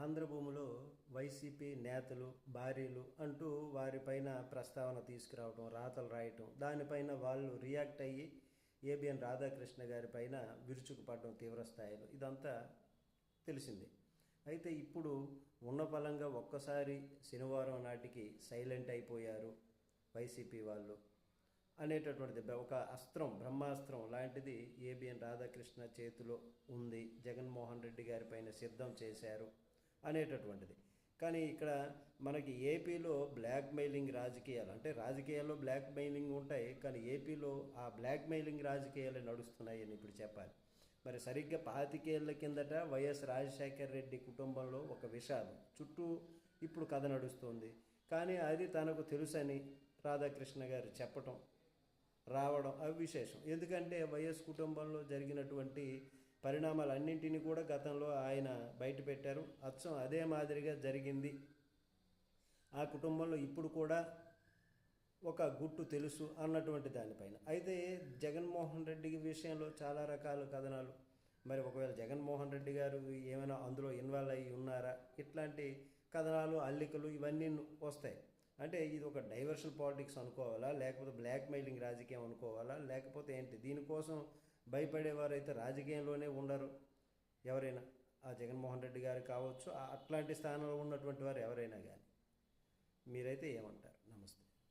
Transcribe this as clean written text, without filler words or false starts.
ఆంధ్రభూమిలో YCP నేతలు భార్యలు అంటూ వారిపైన ప్రస్తావన తీసుకురావడం, రాతలు రాయటం, దానిపైన వాళ్ళు రియాక్ట్ అయ్యి ఏబిఎన్ రాధాకృష్ణ గారి పైన విరుచుకుపడడం తీవ్రస్థాయిలో, ఇదంతా తెలిసిందే. అయితే ఇప్పుడు ఉన్న పలంగా ఒక్కసారి శనివారం నాటికి సైలెంట్ అయిపోయారు వైసీపీ వాళ్ళు అనేటటువంటిది ఒక అస్త్రం, బ్రహ్మాస్త్రం లాంటిది ఏబిఎన్ రాధాకృష్ణ చేతిలో ఉంది, జగన్మోహన్ రెడ్డి గారి పైన సిద్ధం చేశారు అనేటటువంటిది. కానీ ఇక్కడ మనకి ఏపీలో బ్లాక్మెయిలింగ్ రాజకీయాలు, అంటే రాజకీయాల్లో బ్లాక్మెయిలింగ్ ఉంటాయి, కానీ ఏపీలో ఆ బ్లాక్మెయిలింగ్ రాజకీయాలు నడుస్తున్నాయి అని ఇప్పుడు చెప్పాలి. మరి సరిగ్గా 25 ఏళ్ల కిందట వైఎస్ రాజశేఖర రెడ్డి కుటుంబంలో ఒక విషాదం చుట్టూ ఇప్పుడు కథ నడుస్తుంది. కానీ అది తనకు తెలుసని రాధాకృష్ణ గారు చెప్పటం, రావడం అవి విశేషం. ఎందుకంటే వైఎస్ కుటుంబంలో జరిగినటువంటి పరిణామాలన్నింటినీ కూడా గతంలో ఆయన బయట పెట్టారు. అచ్చం అదే మాదిరిగా జరిగింది ఆ కుటుంబంలో ఇప్పుడు కూడా ఒక గుట్టు తెలుసు అన్నటువంటి దానిపైన. అయితే జగన్మోహన్ రెడ్డి విషయంలో చాలా రకాల కథనాలు, మరి ఒకవేళ జగన్మోహన్ రెడ్డి గారు ఏమైనా అందులో ఇన్వాల్వ్ అయ్యి ఉన్నారా, ఇట్లాంటి కథనాలు, అల్లికలు ఇవన్నీ వస్తాయి. అంటే ఇది ఒక డైవర్షన్ పాలిటిక్స్ అనుకోవాలా, లేకపోతే బ్లాక్మెయిలింగ్ రాజకీయం అనుకోవాలా, లేకపోతే ఏంటి? దీనికోసం భయపడేవారైతే రాజకీయంలోనే ఉండరు ఎవరైనా. ఆ జగన్మోహన్ రెడ్డి గారు కావచ్చు, అట్లాంటి స్థానంలో ఉన్నటువంటి వారు ఎవరైనా కానీ. మీరైతే ఏమంటారు?